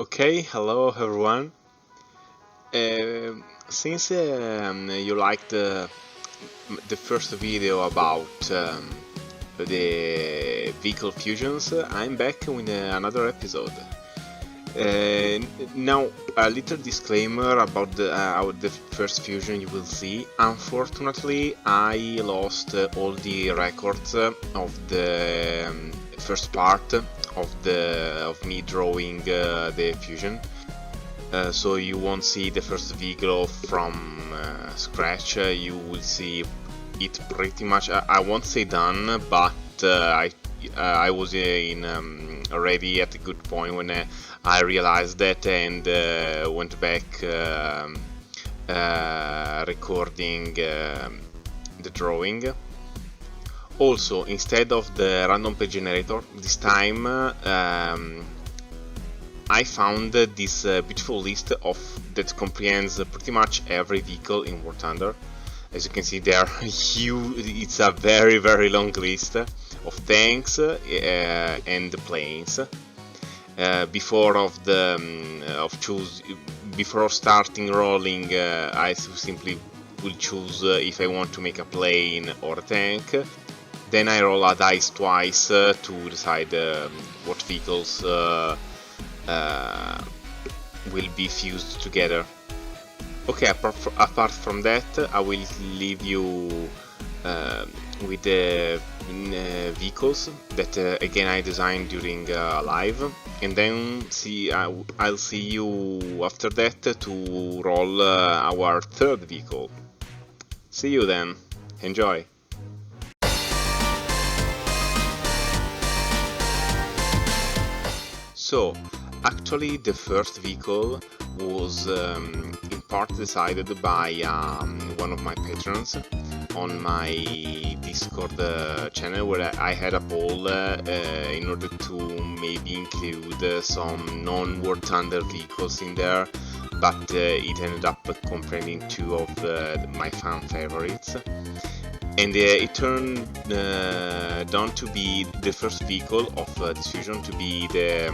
Okay, hello everyone. Since you liked the first video about the vehicle fusions, I'm back with another episode. Now, a little disclaimer about the first fusion you will see. Unfortunately, I lost all the records of the first part of me drawing the fusion. So you won't see the first vehicle from scratch. You will see it pretty much. I won't say done, but I was in already at a good point when I realized that and went back recording the drawing. Also, instead of the random page generator, this time I found this beautiful list that comprehends pretty much every vehicle in War Thunder. As you can see, there are it's a very long list of tanks and planes. Before starting rolling, I simply will choose if I want to make a plane or a tank. Then I roll a dice twice to decide what vehicles will be fused together. Okay, apart from that, I will leave you with the vehicles that again I designed during live, and then I'll see you after that to roll our third vehicle. See you then. Enjoy. So, actually the first vehicle was in part decided by one of my patrons on my Discord channel, where I had a poll in order to maybe include some non-War Thunder vehicles in there, but it ended up comprehending two of my fan favorites. And it turned down to be the first vehicle of this fusion to be the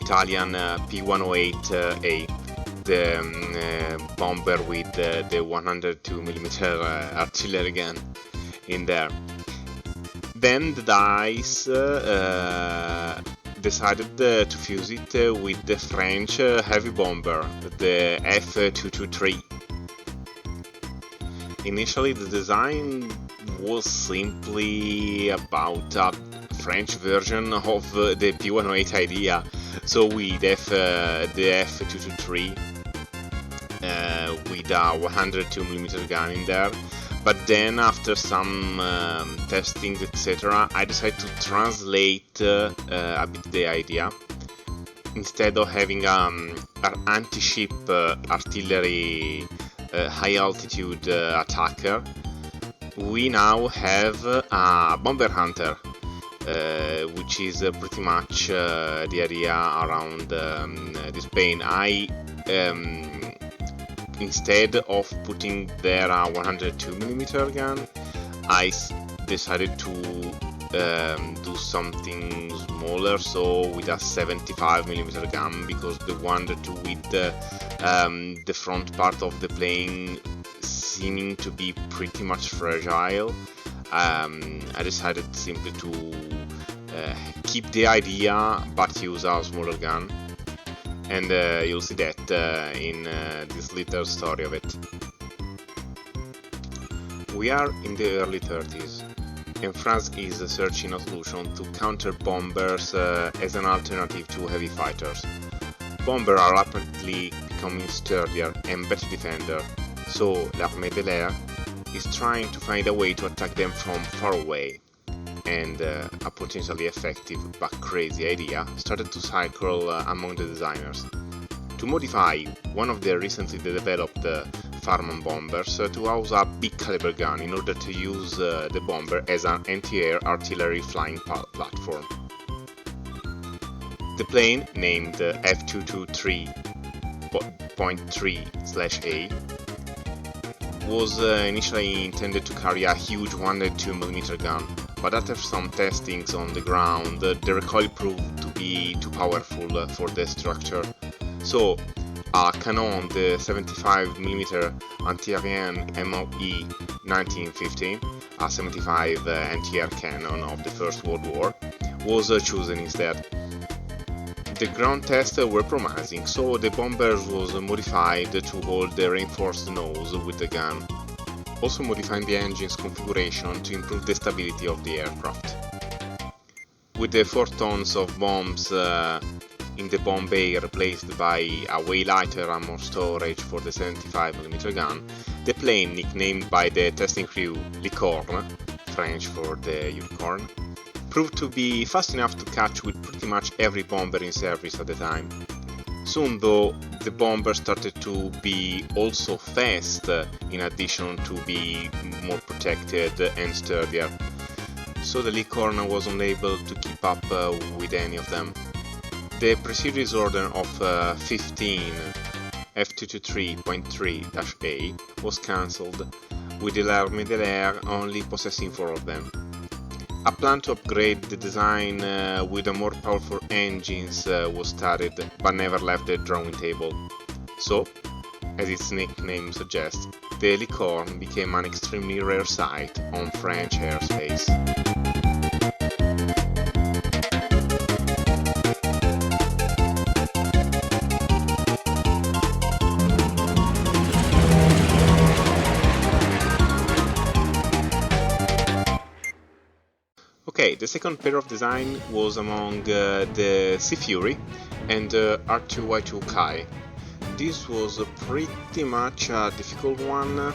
Italian P108A, the bomber with the 102mm artillery gun in there. Then the DICE decided to fuse it with the French heavy bomber, the F223. Initially, the design was simply about a French version of the P108 idea, so we'd have the F223 with a 102mm gun in there. But then, after some testing, etc., I decided to translate a bit the idea. Instead of having an anti-ship artillery high altitude attacker, we now have a bomber hunter, which is pretty much the idea around this plane. Instead of putting there a 102mm gun, I decided to do something smaller, so with a 75mm gun, because the one that with the front part of the plane seeming to be pretty much fragile, I decided simply to keep the idea but use a smaller gun, and you'll see that in this little story of it. We are in the early 30s, and France is searching a solution to counter bombers as an alternative to heavy fighters. Bombers are rapidly becoming sturdier and better defender, so l'Armée de l'Air is trying to find a way to attack them from far away, and a potentially effective but crazy idea started to circle among the designers. To modify one of the recently developed Farman bombers to house a big caliber gun in order to use the bomber as an anti-air artillery flying platform. The plane, named F223.3/A, was initially intended to carry a huge 102mm gun, but after some testings on the ground, the recoil proved to be too powerful for the structure, So a cannon, the 75mm anti-airline MOE 1915, a 75 anti-air cannon of the First World War, was chosen instead. The ground tests were promising, so the bomber was modified to hold the reinforced nose with the gun, also modifying the engine's configuration to improve the stability of the aircraft. With the 4 tons of bombs in the bomb bay replaced by a way lighter ammo storage for the 75mm gun, the plane, nicknamed by the testing crew Licorne, French for the unicorn, proved to be fast enough to catch with pretty much every bomber in service at the time. Soon though, the bomber started to be also fast, in addition to be more protected and sturdier, so the Licorne was unable to keep up with any of them. The pre-series order of 15 F223.3-A was cancelled, with the L'Armée de l'Air only possessing 4 of them. A plan to upgrade the design with a more powerful engines was started, but never left the drawing table. So, as its nickname suggests, the Licorne became an extremely rare sight on French airspace. Okay, the second pair of design was among the Sea Fury and R2Y2 Kai. This was pretty much a difficult one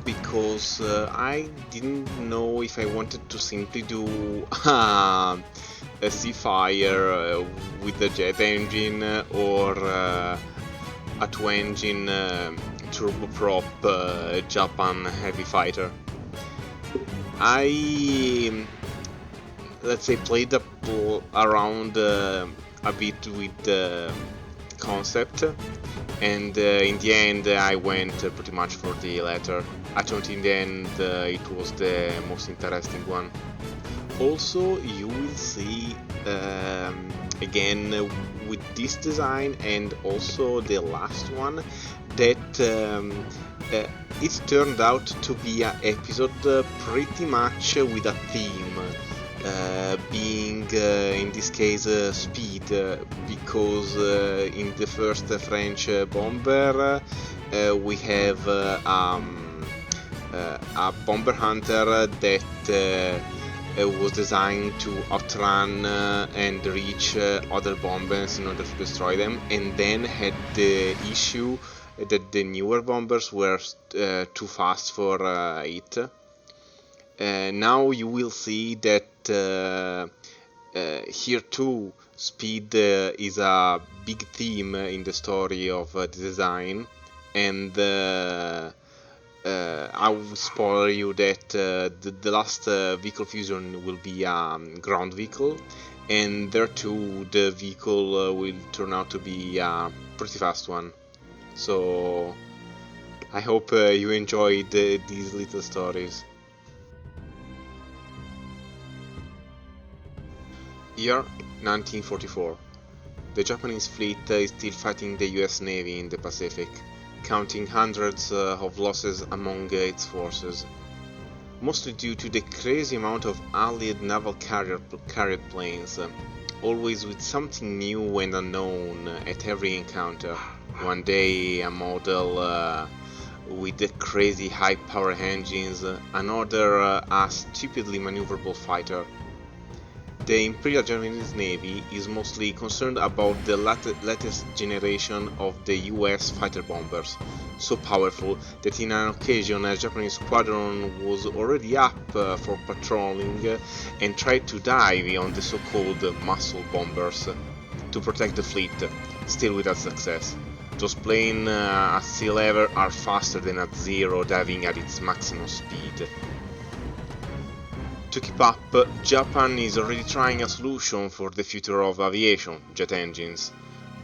because I didn't know if I wanted to simply do a Seafire with the jet engine or a 2-engine turboprop Japan heavy fighter. I, let's say, played around a bit with the concept, and in the end I went pretty much for the latter. I thought in the end it was the most interesting one. Also, you will see again with this design and also the last one that it turned out to be an episode pretty much with a theme, being in this case speed, because in the first French bomber we have a bomber hunter that was designed to outrun and reach other bombers in order to destroy them, and then had the issue that the newer bombers were too fast for it. Now you will see that here too speed is a big theme in the story of the design, and I will spoil you that the last vehicle fusion will be a ground vehicle, and there too the vehicle will turn out to be a pretty fast one. So I hope you enjoyed these little stories. Year 1944. The Japanese fleet is still fighting the US Navy in the Pacific, counting hundreds of losses among its forces, mostly due to the crazy amount of Allied naval carrier planes, always with something new and unknown at every encounter. One day a model with the crazy high power engines, another a stupidly maneuverable fighter. The Imperial Japanese Navy is mostly concerned about the latest generation of the US fighter bombers, so powerful that in an occasion a Japanese squadron was already up for patrolling and tried to dive on the so-called muscle bombers to protect the fleet, still without success. Those planes at sea level are faster than at zero, diving at its maximum speed. To keep up, Japan is already trying a solution for the future of aviation, jet engines,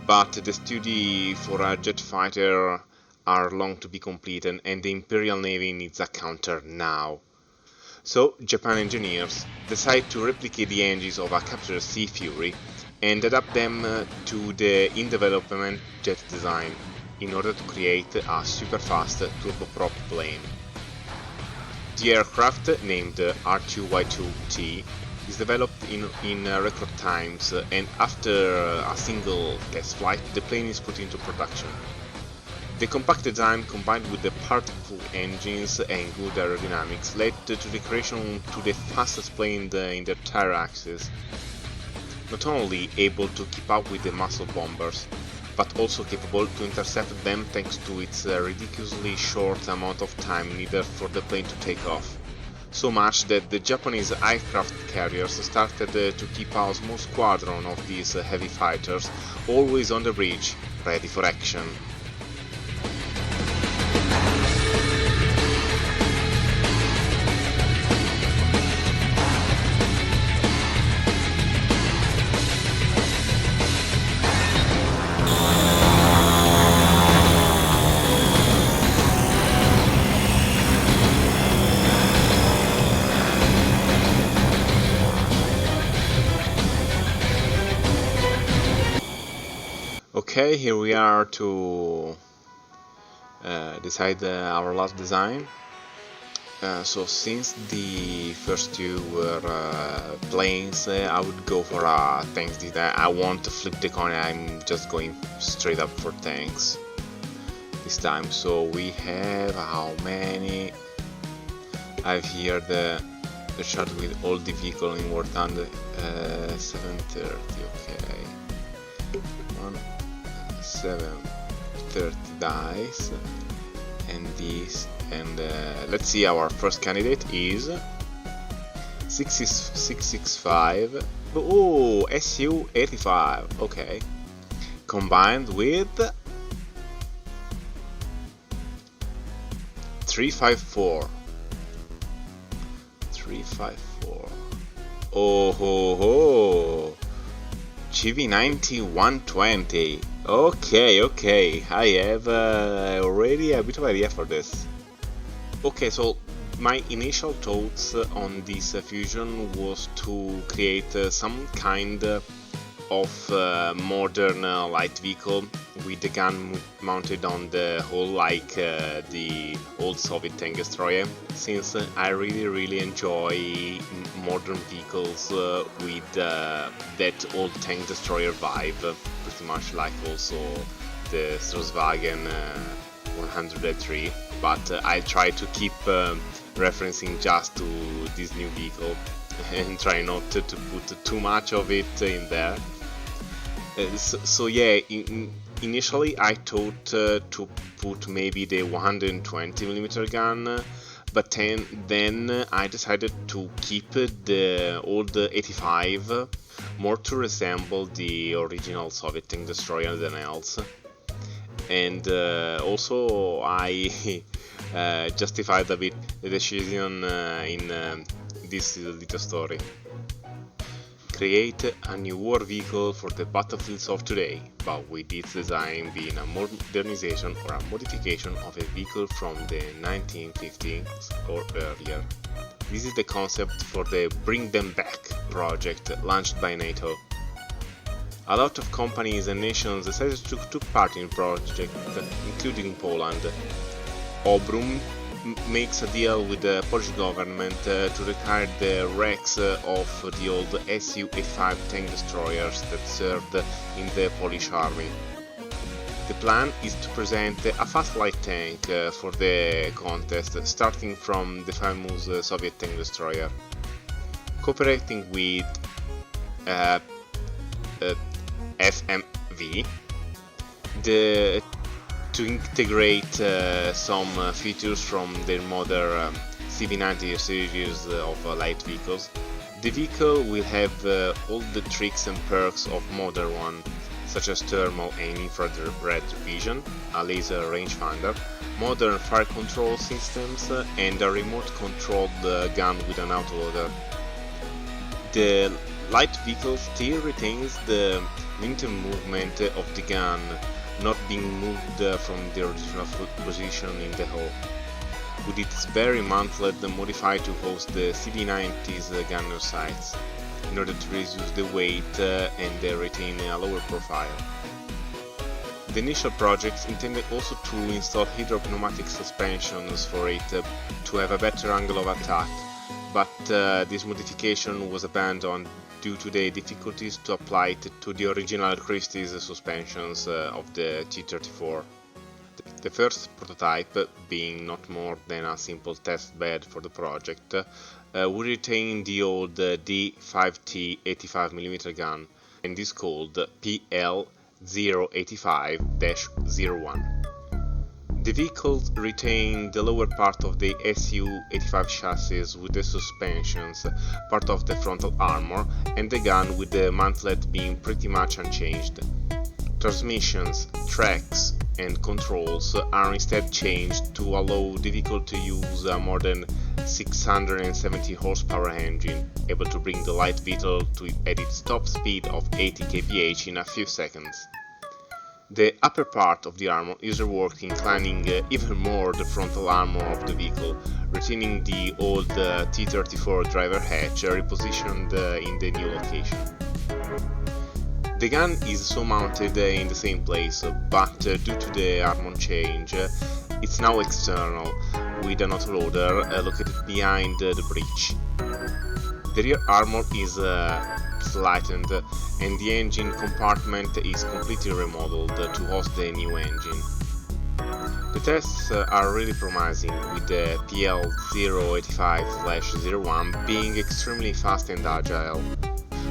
but the study for a jet fighter are long to be completed, and the Imperial Navy needs a counter now. So Japan engineers decide to replicate the engines of a captured Sea Fury and adapt them to the in-development jet design in order to create a super-fast turboprop plane. The aircraft, named R2Y2T, is developed in record times, and after a single test flight, the plane is put into production. The compact design, combined with the powerful engines and good aerodynamics, led to the creation of the fastest plane in the entire axis. Not only able to keep up with the muscle bombers, but also capable to intercept them thanks to its ridiculously short amount of time needed for the plane to take off. So much that the Japanese aircraft carriers started to keep a small squadron of these heavy fighters always on the bridge, ready for action. Okay, here we are to decide our last design. So since the first two were planes, I would go for tanks. I want to flip the coin. I'm just going straight up for tanks this time. So we have how many? I have here the chart with all the vehicle in War Thunder. 730. Okay. 730 dice, and this, and let's see, our first candidate is 665. Oh, SU-85. Okay, combined with 354. Oh ho ho. GV90-120. Okay, I have already a bit of idea for this. Okay, so my initial thoughts on this fusion was to create some kind of modern light vehicle with the gun mounted on the hull like the old Soviet tank destroyer, since I really enjoy modern vehicles with that old tank destroyer vibe, pretty much like also the Volkswagen 103, but I try to keep referencing just to this new vehicle and try not to put too much of it in there. So yeah, initially I thought to put maybe the 120mm gun, but then I decided to keep the old 85 more to resemble the original Soviet tank destroyer than else. And also I justified a bit the decision in this little story. Create a new war vehicle for the battlefields of today, but with its design being a modernization or a modification of a vehicle from the 1950s or earlier. This is the concept for the Bring Them Back project launched by NATO. A lot of companies and nations decided to take part in the project, including Poland. Obrum makes a deal with the Polish government to retire the wrecks of the old Su-85 tank destroyers that served in the Polish army. The plan is to present a fast light tank for the contest, starting from the famous Soviet tank destroyer. Cooperating with FMV, to integrate some features from their modern CV90 series of light vehicles. The vehicle will have all the tricks and perks of modern one, such as thermal and infrared vision, a laser rangefinder, modern fire control systems, and a remote controlled gun with an autoloader. The light vehicle still retains the limited movement of the gun, not being moved from the original position in the hull, with its very mantlet modified to host the CV90's gunner sights. in order to reduce the weight and retain a lower profile. The initial project intended also to install hydropneumatic suspensions for it to have a better angle of attack, but this modification was abandoned due to the difficulties to apply it to the original Christie's suspensions of the T34. The first prototype, being not more than a simple test bed for the project, would retain the old D5T 85mm gun and is called PL085-01. The vehicle retained the lower part of the SU-85 chassis with the suspensions, part of the frontal armor, and the gun with the mantlet being pretty much unchanged. Transmissions, tracks, and controls are instead changed to allow the vehicle to use a more than 670 horsepower engine, able to bring the light vehicle to at its top speed of 80 kph in a few seconds. The upper part of the armor is reworked, inclining even more the frontal armor of the vehicle, retaining the old T34 driver hatch repositioned in the new location. The gun is so mounted in the same place, but due to the armor change, it's now external, with an autoloader located behind the breech. The rear armor is flattened, and the engine compartment is completely remodeled to host the new engine. The tests are really promising, with the PL085-01 being extremely fast and agile.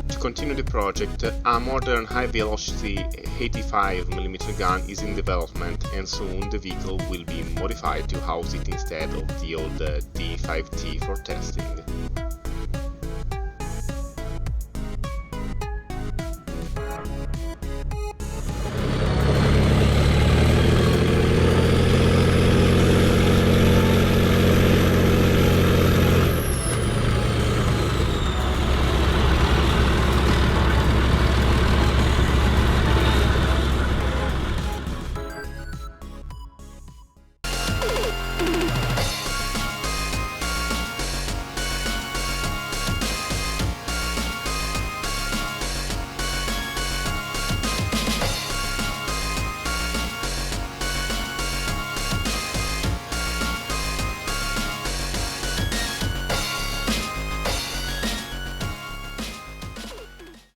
To continue the project, a modern high-velocity 85mm gun is in development, and soon the vehicle will be modified to house it instead of the old D5T for testing.